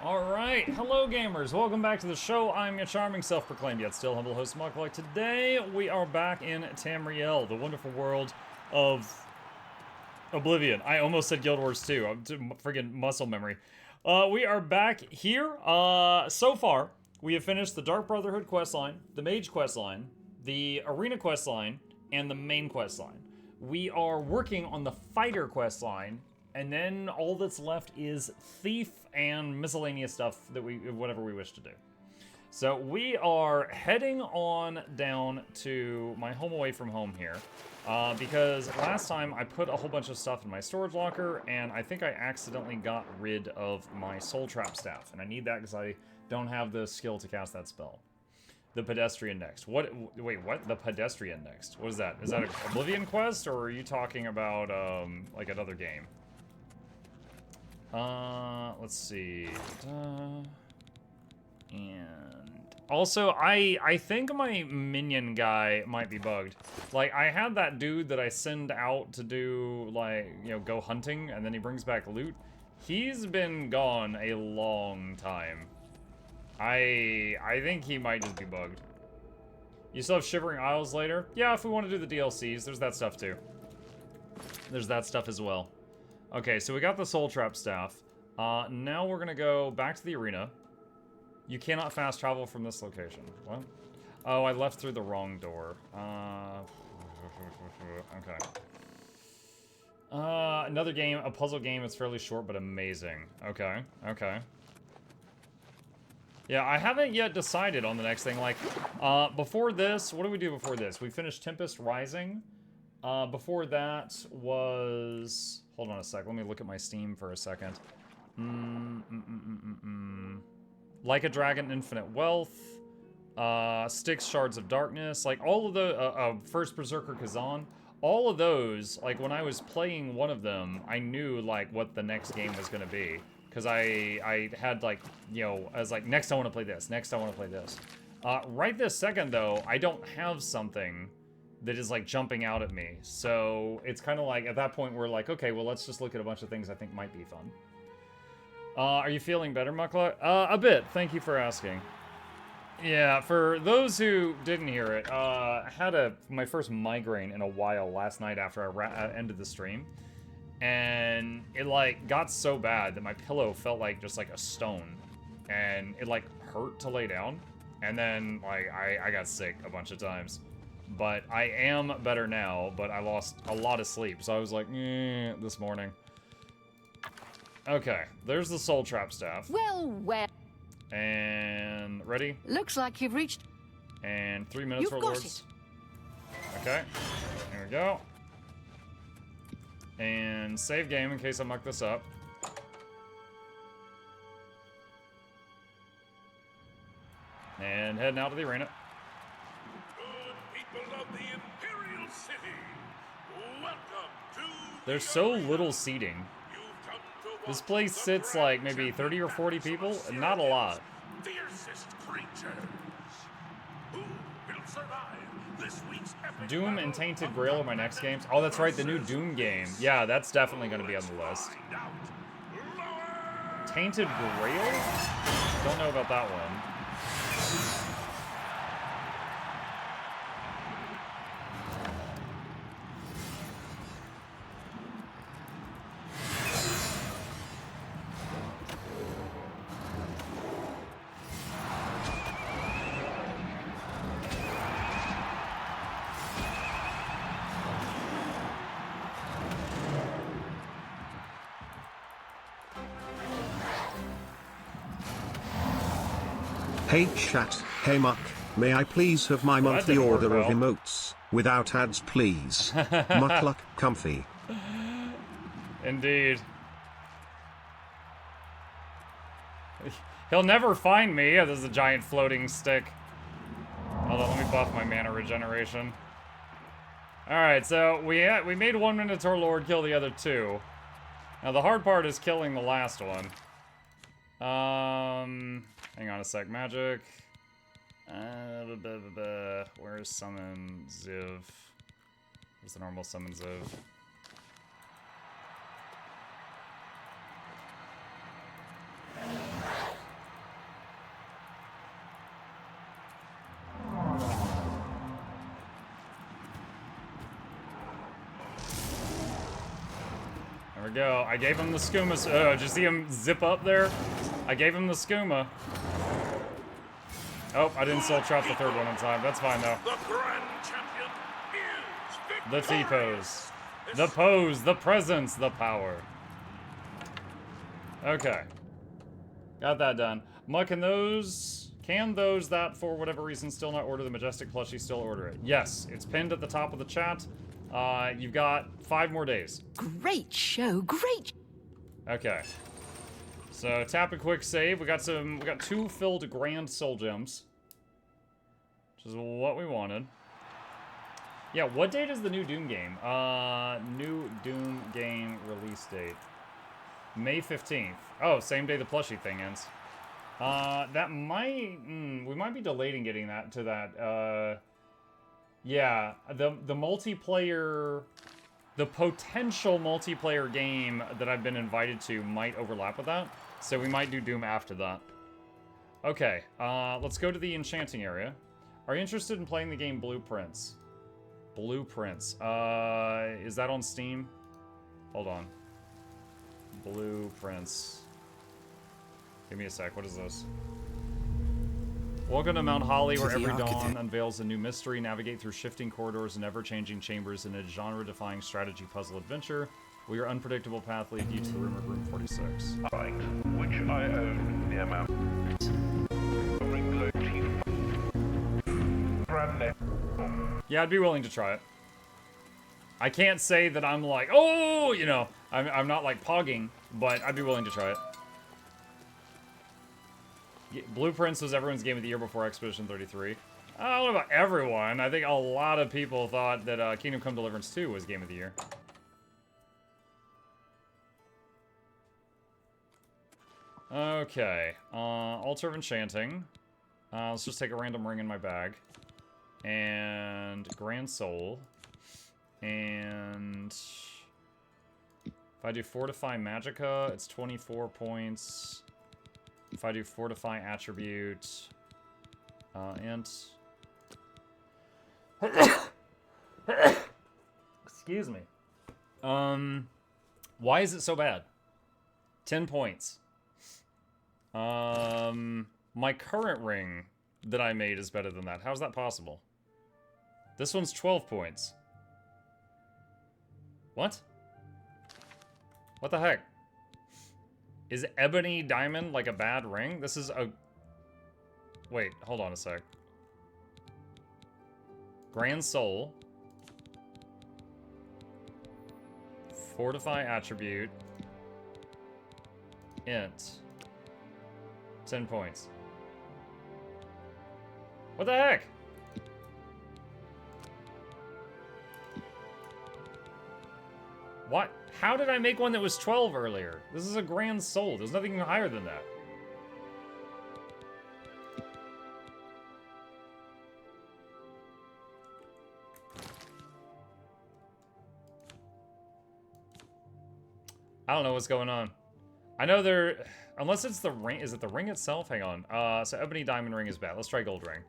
Alright, hello gamers, welcome back to the show. I'm your charming, self-proclaimed, yet still humble host, Mukluk. Today, we are back in Tamriel, the wonderful world of Oblivion. I almost said Guild Wars 2, I'm friggin' muscle memory. We are back here. So far, we have finished the Dark Brotherhood questline, the Mage questline, the Arena questline, and the main questline. We are working on the Fighter questline, and then all that's left is Thief and miscellaneous stuff that whatever we wish to do. So we are heading on down to my home away from home here, because last time I put a whole bunch of stuff in my storage locker, and I think I accidentally got rid of my Soul Trap staff, and I need that because I don't have the skill to cast that spell. The Pedestrian next. What? Wait, what? The Pedestrian next? What is that? Is that an Oblivion quest, or are you talking about, like another game? Let's see. And also, I think my minion guy might be bugged. Like, I had that dude that I send out to do, like, you know, go hunting, and then he brings back loot. He's been gone a long time. I think he might just be bugged. You still have Shivering Isles later? Yeah, if we want to do the DLCs, there's that stuff too. There's that stuff as well. Okay, so we got the Soul Trap staff. Now we're gonna go back to the arena. You cannot fast travel from this location. What? Oh, I left through the wrong door. Okay. Another game, a puzzle game. It's fairly short, but amazing. Okay, okay. Yeah, I haven't yet decided on the next thing. Like, before this, what did we do before this? We finished Tempest Rising. Before that was... Hold on a sec. Let me look at my Steam for a second. Like a Dragon, Infinite Wealth. Styx, Shards of Darkness. Like, all of the... First Berserker Kazan. All of those, like, when I was playing one of them, I knew, like, what the next game was going to be. Because I had, like, you know, I was like, next I want to play this. Next I want to play this. Right this second, though, I don't have something that is, like, jumping out at me. So it's kind of like, at that point, we're like, okay, well, let's just look at a bunch of things I think might be fun. Are you feeling better, Mukluk? A bit. Thank you for asking. Yeah, for those who didn't hear it, I had my first migraine in a while last night after I ended the stream. And it, like, got so bad that my pillow felt like just, like, a stone. And it, like, hurt to lay down. And then, like, I got sick a bunch of times. But I am better now, but I lost a lot of sleep. So I was like, this morning. Okay, there's the Soul Trap staff. Well. And, ready? Looks like you've reached... And 3 minutes You've for got Lords. Okay, here we go. And save game in case I muck this up. And heading out to the arena. Good people of the Imperial City, welcome to... There's so little seating. This place sits like maybe 30 or 40 people, and not a lot. Fiercest creatures. Who will survive this week's epic Doom and Tainted Grail are my next games. Oh, that's right, the new Doom game. Yeah, that's definitely going to be on the list. Tainted Grail? Don't know about that one. Hey chat, hey Muck, may I please have my monthly didn't work order of well. emotes, without ads please. Mukluk, comfy. Indeed. He'll never find me. Yeah, there's a giant floating stick. Hold on, let me buff my mana regeneration. Alright, so we made one Minotaur Lord kill the other two. Now the hard part is killing the last one. Hang on a sec. Magic. Where's Summon Ziv? Where's the normal Summon Ziv? There we go. I gave him the skooma. Did you see him zip up there? I gave him the skooma. Oh, I didn't soul trap the third one in time. That's fine though. The grand champion is The victorious. T-pose. The pose, the presence, the power. Okay. Got that done. Muck, can those that for whatever reason still not order the Majestic plushie still order it? Yes, it's pinned at the top of the chat. You've got 5 more days. Great show, great. Okay. So tap a quick save. We got 2 filled grand soul gems. Which is what we wanted. Yeah, what date is the new Doom game? New Doom game release date. May 15th. Oh, same day the plushie thing ends. That might... we might be delayed in getting that to that. Yeah, the multiplayer... The potential multiplayer game that I've been invited to might overlap with that. So we might do Doom after that. Okay, let's go to the enchanting area. Are you interested in playing the game Blueprints? Blueprints. Is that on Steam? Hold on. Blueprints. Give me a sec. What is this? Welcome to Mount Holly, where every dawn unveils a new mystery. Navigate through shifting corridors and ever-changing chambers in a genre-defying strategy puzzle adventure. Will your unpredictable path lead you to the Room 46? Which I own the amount. Yeah, I'd be willing to try it. I can't say that I'm like, oh, you know, I'm not like pogging, but I'd be willing to try it. Yeah, Blueprints was everyone's game of the year before Expedition 33. I don't know about everyone. I think a lot of people thought that Kingdom Come Deliverance 2 was game of the year. Okay, Altar of Enchanting. Let's just take a random ring in my bag. And Grand Soul. And if I do Fortify Magicka, it's 24 points. If I do Fortify Attribute, Int. Excuse me. Why is it so bad? 10 points. My current ring that I made is better than that. How's that possible? This one's 12 points. What? What the heck? Is Ebony Diamond like a bad ring? This is a... Wait, hold on a sec. Grand Soul. Fortify Attribute. Int. 10 points. What the heck? What? How did I make one that was 12 earlier? This is a Grand Soul. There's nothing higher than that. I don't know what's going on. I know there... Unless it's the ring... Is it the ring itself? Hang on. So Ebony Diamond Ring is bad. Let's try Gold Ring.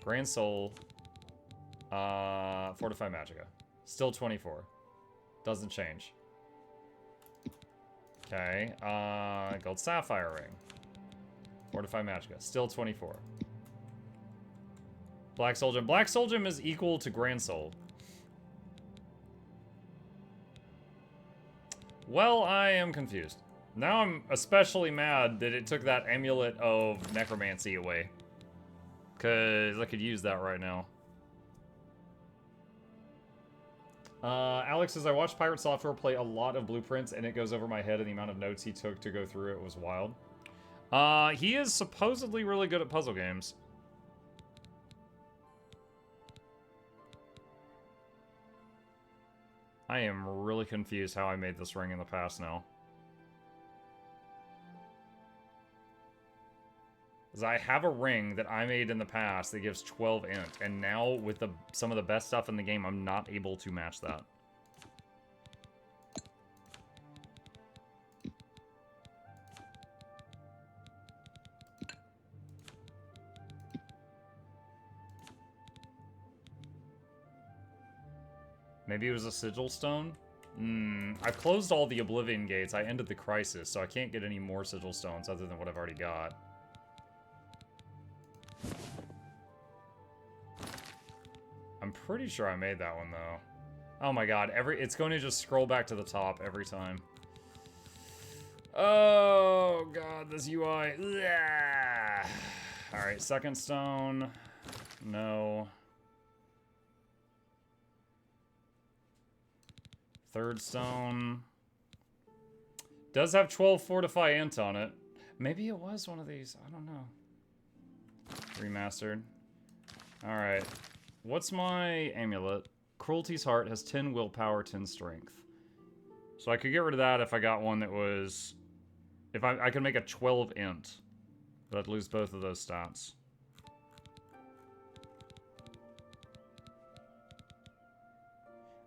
Grand Soul. Fortify Magicka. Still 24. Doesn't change. Okay. Gold Sapphire Ring. Fortify Magicka. Still 24. Black Soul Gem. Black Soul Gem is equal to Grand Soul. Well, I am confused. Now I'm especially mad that it took that Amulet of Necromancy away. Because I could use that right now. Alex says, I watched Pirate Software play a lot of Blueprints, and it goes over my head, and the amount of notes he took to go through it was wild. He is supposedly really good at puzzle games. I am really confused how I made this ring in the past now. Because I have a ring that I made in the past that gives 12 int, and now with some of the best stuff in the game, I'm not able to match that. Maybe it was a sigil stone? I've closed all the Oblivion gates. I ended the crisis, so I can't get any more sigil stones other than what I've already got. I'm pretty sure I made that one, though. Oh my god, it's going to just scroll back to the top every time. Oh god, this UI. Alright, second stone. No. Third stone. Does have 12 fortify int on it. Maybe it was one of these. I don't know. Remastered. Alright. What's my amulet? Cruelty's Heart has 10 willpower, 10 strength. So I could get rid of that if I got one that was... If I could make a 12 int. But I'd lose both of those stats.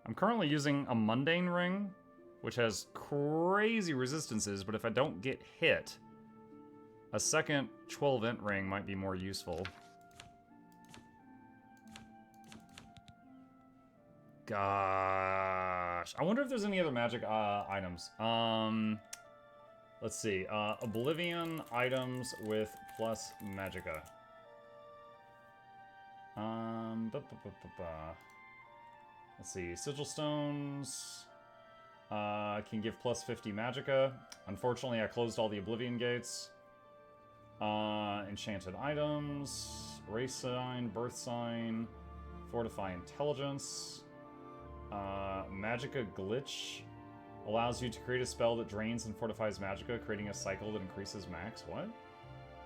I'm currently using a mundane ring, which has crazy resistances, but if I don't get hit, a second 12 int ring might be more useful. Gosh. I wonder if there's any other magic items. Let's see. Oblivion items with plus magicka. Let's see. Sigil stones can give plus 50 magicka. Unfortunately, I closed all the Oblivion gates. Enchanted items. Race sign, birth sign, fortify intelligence. Magicka glitch allows you to create a spell that drains and fortifies magicka, creating a cycle that increases max. What?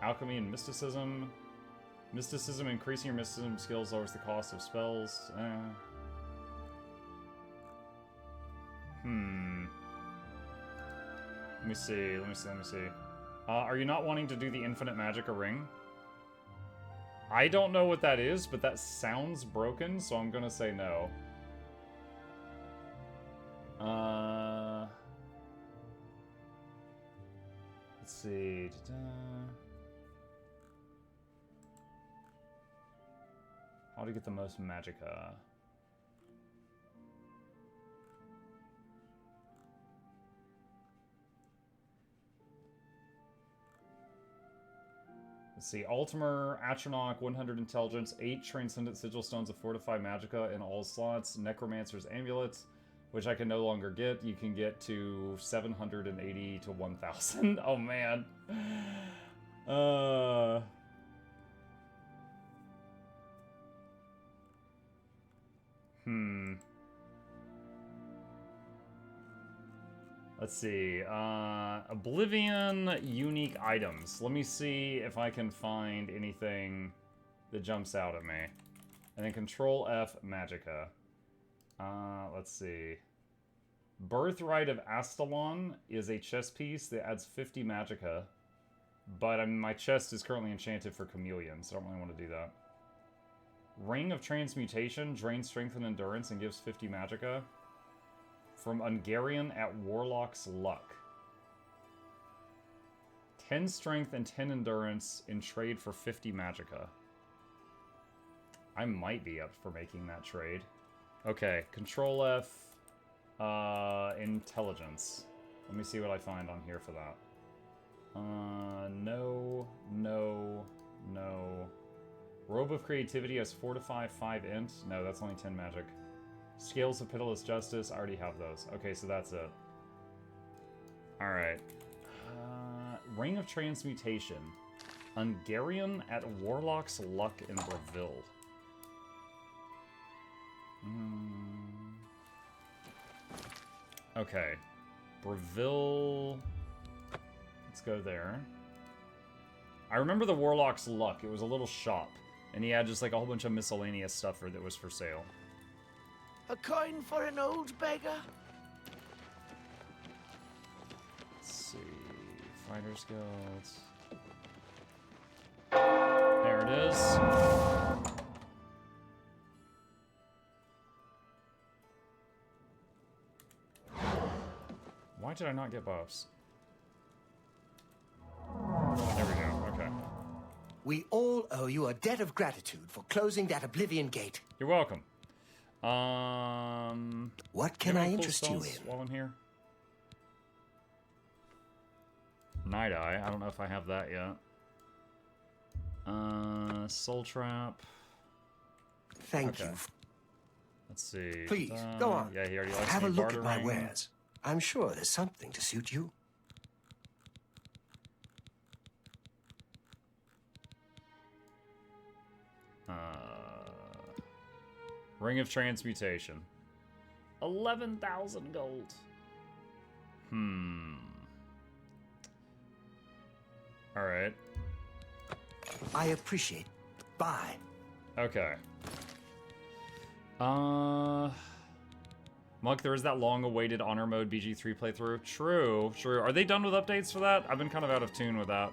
Alchemy and mysticism. Mysticism, increasing your mysticism skills lowers the cost of spells. Let me see. Are you not wanting to do the infinite magicka ring? I don't know what that is, but that sounds broken, so I'm gonna say no. Let's see. How to get the most magicka? Let's see. Ultimer, Atronach, 100 intelligence, 8 transcendent sigil stones of fortify magicka in all slots, necromancer's amulets, which I can no longer get. You can get to 780 to 1,000. Oh man. Let's see. Oblivion unique items. Let me see if I can find anything that jumps out at me. And then Control F magicka. Let's see. Birthright of Astalon is a chest piece that adds 50 magicka. But my chest is currently enchanted for Chameleon, so I don't really want to do that. Ring of Transmutation drains strength and endurance and gives 50 magicka. From Ungarian at Warlock's Luck. 10 strength and 10 endurance in trade for 50 magicka. I might be up for making that trade. Okay, Control F, intelligence. Let me see what I find on here for that. No. Robe of Creativity has fortify 5 int. No, that's only 10 magic. Scales of Pitiless Justice, I already have those. Okay, so that's it. Alright. Ring of Transmutation. Ungarian at Warlock's Luck in Brazil. Okay. Breville. Let's go there. I remember the Warlock's Luck. It was a little shop. And he had just like a whole bunch of miscellaneous stuff that was for sale. A coin for an old beggar? Let's see. Fighter's Guilds. There it is. Why did I not get buffs? There we go, okay. We all owe you a debt of gratitude for closing that Oblivion gate. You're welcome. What can I interest you in? While I'm here? Night Eye. I don't know if I have that yet. Soul Trap. Thank you. Let's see. Please, go on. Yeah, he already likes Have me a look at my bartering. wares. I'm sure there's something to suit you. Ring of Transmutation. 11,000 gold. Alright. I appreciate. Bye. Okay. Monk, there is that long-awaited Honor Mode BG3 playthrough. True, true. Are they done with updates for that? I've been kind of out of tune with that.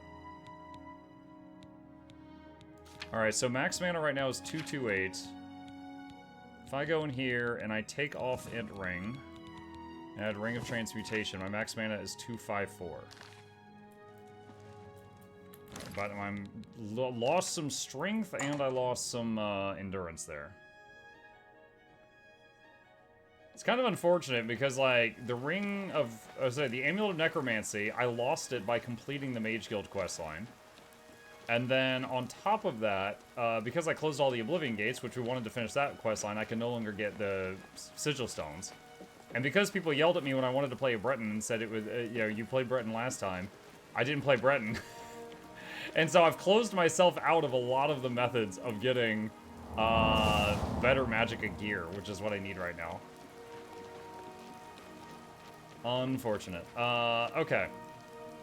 Alright, so max mana right now is 228. If I go in here and I take off Int Ring, and add Ring of Transmutation, my max mana is 254. But I'm lost some strength and I lost some endurance there. It's kind of unfortunate because, like, the Ring of... the Amulet of Necromancy, I lost it by completing the Mage Guild questline. And then, on top of that, because I closed all the Oblivion Gates, which we wanted to finish that questline, I can no longer get the Sigil Stones. And because people yelled at me when I wanted to play a Breton and said it was, you know, you played Breton last time, I didn't play Breton. And so I've closed myself out of a lot of the methods of getting better Magicka gear, which is what I need right now. Unfortunate. Okay.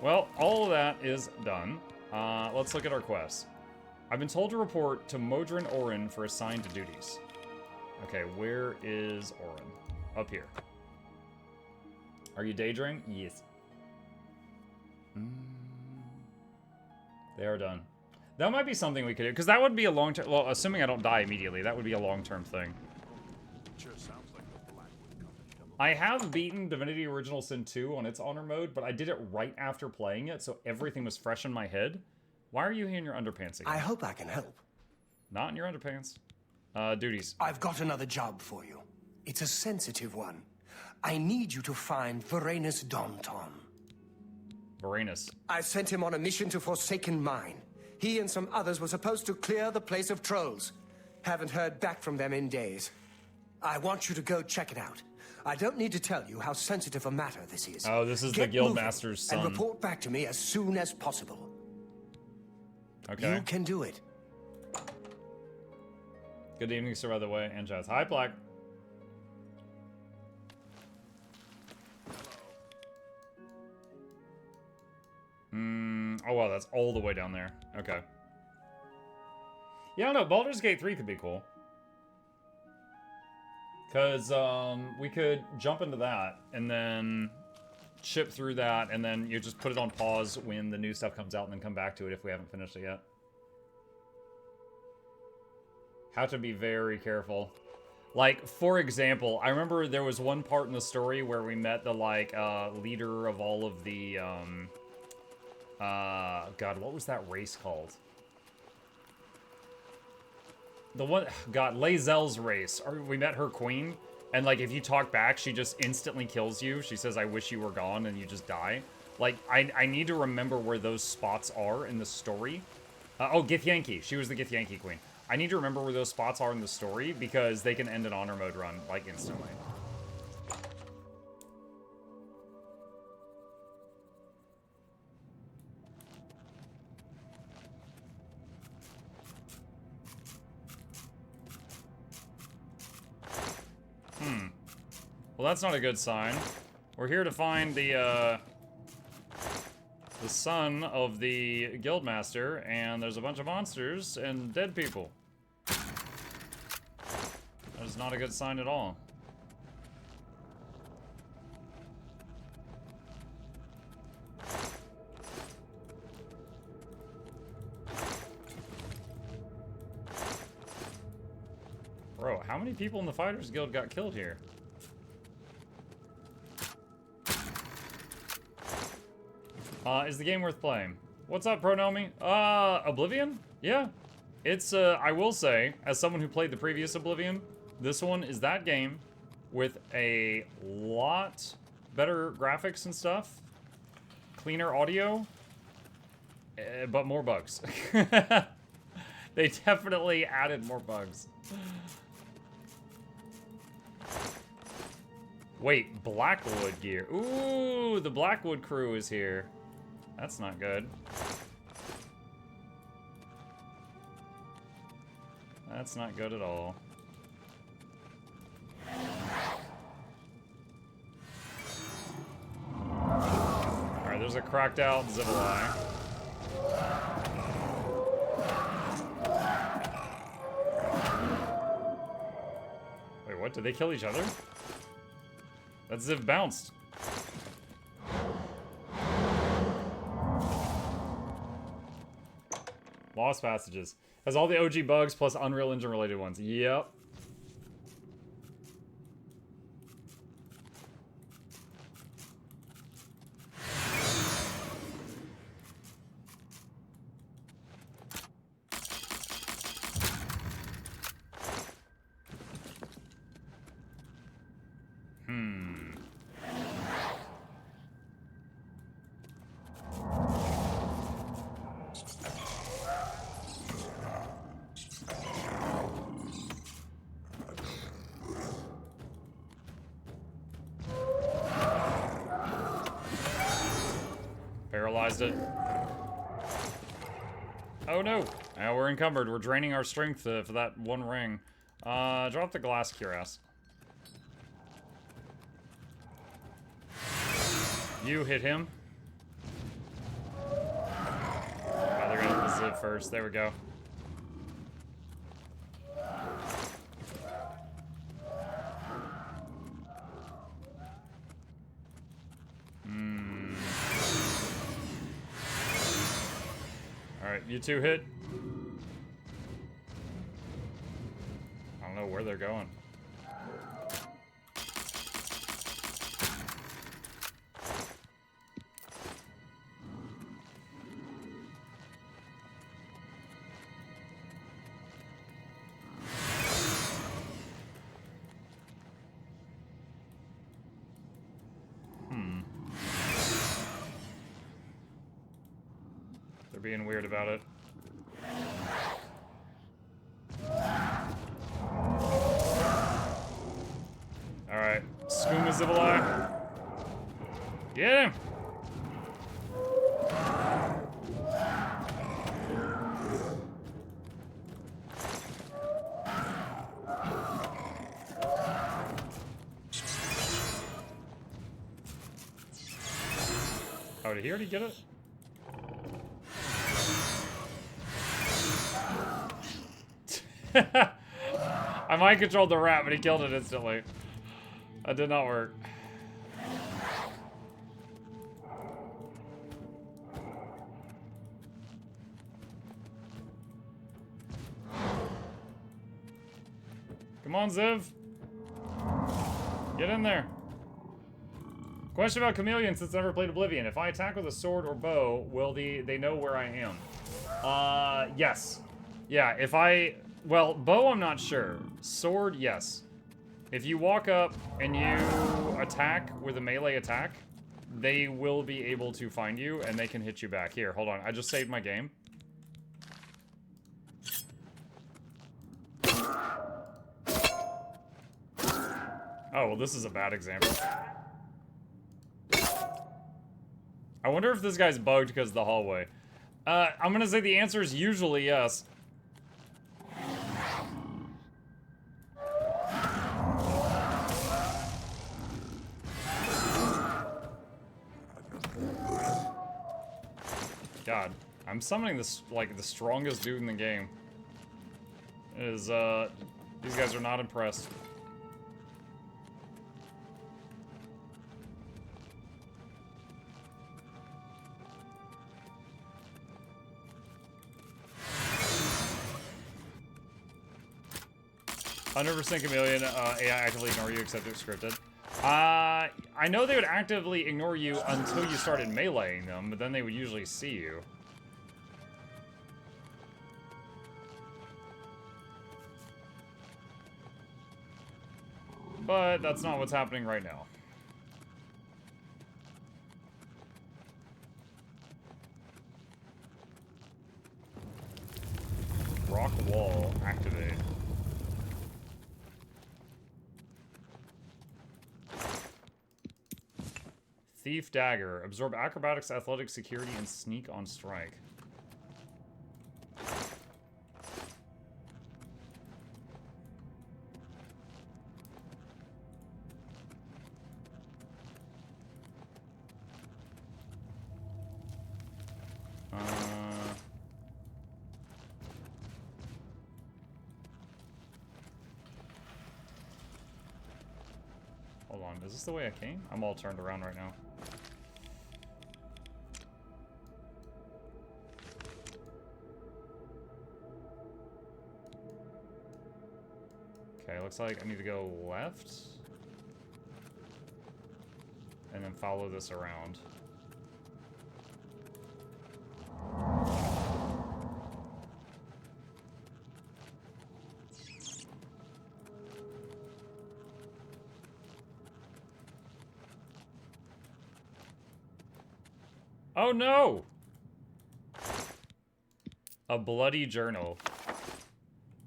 Well, all of that is done. Let's look at our quests. I've been told to report to Modron Orin for assigned duties. Okay, where is Orin? Up here. Are you daydreaming? Yes. They are done. That might be something we could do, because that would be a long-term... Well, assuming I don't die immediately, that would be a long-term thing. Sure sounds like the Blackwood Company double. I have beaten Divinity Original Sin 2 on its honor mode, but I did it right after playing it, so everything was fresh in my head. Why are you here in your underpants again? I hope I can help. Not in your underpants. Duties. I've got another job for you. It's a sensitive one. I need you to find Varanus Daunton. Varanus. I sent him on a mission to Forsaken Mine. He and some others were supposed to clear the place of trolls. Haven't heard back from them in days. I want you to go check it out. I don't need to tell you how sensitive a matter this is. Oh, this is Get the moving Guildmaster's son. and report back to me as soon as possible. Okay. You can do it. Good evening, sir, by the way, and Jazz. Hi, Black. Oh, wow, that's all the way down there. Okay. Yeah, no, Baldur's Gate 3 could be cool. Because, we could jump into that, and then chip through that, and then you just put it on pause when the new stuff comes out, and then come back to it if we haven't finished it yet. Have to be very careful. Like, for example, I remember there was one part in the story where we met the, like, leader of all of the, God, what was that race called? The one, God, Lae'zel's race. We met her queen, and, like, if you talk back, she just instantly kills you. She says, I wish you were gone, and you just die. Like, I need to remember where those spots are in the story. Oh, Githyanki. She was the Githyanki queen. I need to remember where those spots are in the story, because they can end an honor mode run, like, instantly. Well, that's not a good sign. We're here to find the son of the Guildmaster, and there's a bunch of monsters and dead people. That is not a good sign at all. Bro, how many people in the Fighters Guild got killed here? Is the game worth playing? What's up, Pronomi? Oblivion? Yeah. It's, I will say, as someone who played the previous Oblivion, This one is that game with a lot better graphics and stuff, cleaner audio, but more bugs. They definitely added more bugs. Wait, Blackwood gear. Ooh, the Blackwood crew is here. That's not good. That's not good at all. Alright, there's a cracked out Zibalai. Wait, what? Did they kill each other? That Ziv bounced. Lost Passages. Has all the OG bugs plus Unreal Engine related ones. Yep. Paralyzed it. Oh no! Now we're encumbered. We're draining our strength for that one ring. Drop the glass cuirass. You hit him. Oh, they're gonna hit the Ziv first. There we go. Alright, you two hit. I don't know where they're going. They're being weird about it. Alright, Skooma Zibalai. Get him! Oh, did he already get it? I mind controlled the rat, but he killed it instantly. That did not work. Come on, Ziv. Get in there. Question about Chameleon since I never played Oblivion. If I attack with a sword or bow, will they know where I am? Yes. Yeah, if I... Well, bow, I'm not sure. Sword, yes. If you walk up and you attack with a melee attack, they will be able to find you and they can hit you back. Here, hold on. I just saved my game. Oh, well, this is a bad example. I wonder if this guy's bugged because of the hallway. I'm gonna say the answer is usually yes. God, I'm summoning this, like, the strongest dude in the game. It is, these guys are not impressed. "100% Chameleon, AI actively ignore you except if scripted." I know they would actively ignore you until you started meleeing them, but then they would usually see you. But that's not what's happening right now. Rock wall, activate. Thief dagger. Absorb acrobatics, athletics, security, and sneak on strike. Hold on, is this the way I came? I'm all turned around right now. Okay, looks like I need to go left. And then follow this around. Oh no! A bloody journal.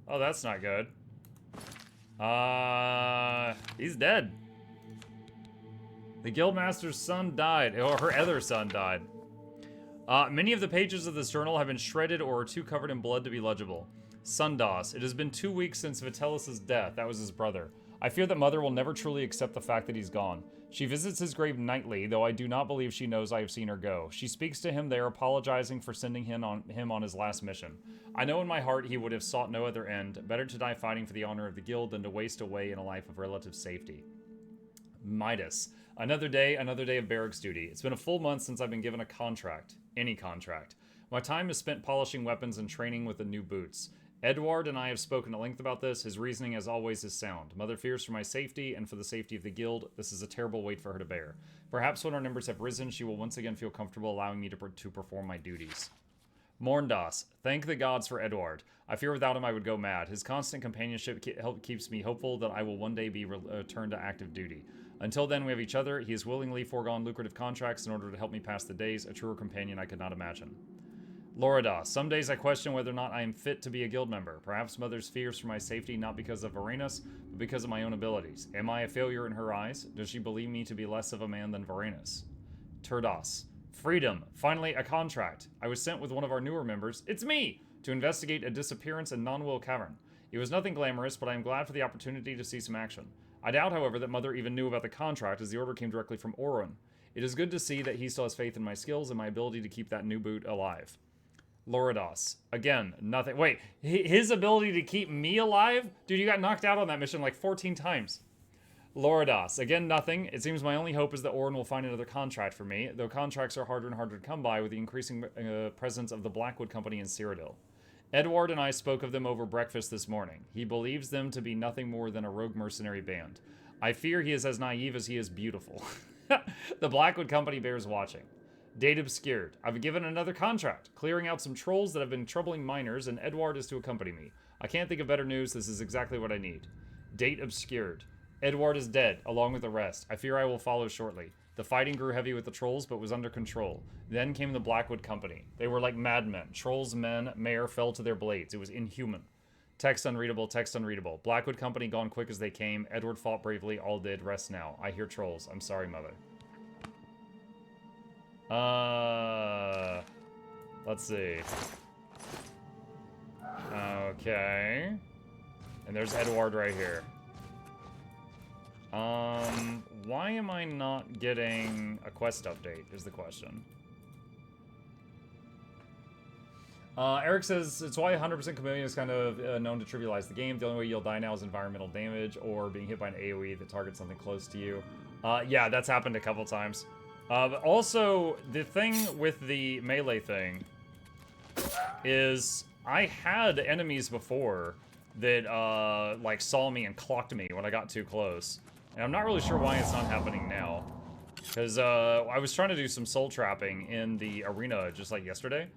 Oh, that's not good. He's dead. The guildmaster's son died, or her other son died. Many of the pages of this journal have been shredded or are too covered in blood to be legible. Sundas, it has been 2 weeks since Vitalis' death. That was his brother. I fear that Mother will never truly accept the fact that he's gone. She visits his grave nightly, though I do not believe she knows I have seen her go. She speaks to him there, apologizing for sending him on his last mission. I know in my heart he would have sought no other end. Better to die fighting for the honor of the guild than to waste away in a life of relative safety. Midas. Another day of barracks duty. It's been a full month since I've been given a contract. Any contract. My time is spent polishing weapons and training with the new boots. Edward and I have spoken at length about this. His reasoning, as always, is sound. Mother fears for my safety and for the safety of the guild. This is a terrible weight for her to bear. Perhaps when our numbers have risen, she will once again feel comfortable allowing me to perform my duties. Morndas, thank the gods for Edward. I fear without him I would go mad. His constant companionship keeps me hopeful that I will one day be returned to active duty. Until then, we have each other. He has willingly foregone lucrative contracts in order to help me pass the days. A truer companion I could not imagine. Lorida, some days I question whether or not I am fit to be a guild member. Perhaps Mother's fears for my safety not because of Varanus, but because of my own abilities. Am I a failure in her eyes? Does she believe me to be less of a man than Varanus? Turdos, freedom. Finally, a contract. I was sent with one of our newer members, it's me, to investigate a disappearance in Non-Will Cavern. It was nothing glamorous, but I am glad for the opportunity to see some action. I doubt, however, that Mother even knew about the contract, as the order came directly from Orun. It is good to see that he still has faith in my skills and my ability to keep that new boot alive. Loridas. Again, nothing. Wait, his ability to keep me alive? Dude, you got knocked out on that mission like 14 times. Loridas. Again, nothing. It seems my only hope is that Orun will find another contract for me, though contracts are harder and harder to come by with the increasing presence of the Blackwood Company in Cyrodiil. Edward and I spoke of them over breakfast this morning. He believes them to be nothing more than a rogue mercenary band. I fear he is as naive as he is beautiful. The Blackwood Company bears watching. Date obscured. I've been given another contract, clearing out some trolls that have been troubling miners, and Edward is to accompany me. I can't think of better news. This is exactly what I need. Date obscured. Edward is dead, along with the rest. I fear I will follow shortly. The fighting grew heavy with the trolls, but was under control. Then came the Blackwood Company. They were like madmen. Trolls, men, mayor fell to their blades. It was inhuman. Text unreadable, text unreadable. Blackwood Company gone quick as they came. Edward fought bravely, all did. Rest now. I hear trolls. I'm sorry, Mother. Let's see. Okay. And there's Edward right here. Why am I not getting a quest update is the question. Eric says, it's why 100% Chameleon is kind of known to trivialize the game. The only way you'll die now is environmental damage or being hit by an AoE that targets something close to you. Yeah, that's happened a couple times. But also, the thing with the melee thing is I had enemies before that, like, saw me and clocked me when I got too close. And I'm not really sure why it's not happening now. Because, I was trying to do some soul trapping in the arena just like yesterday.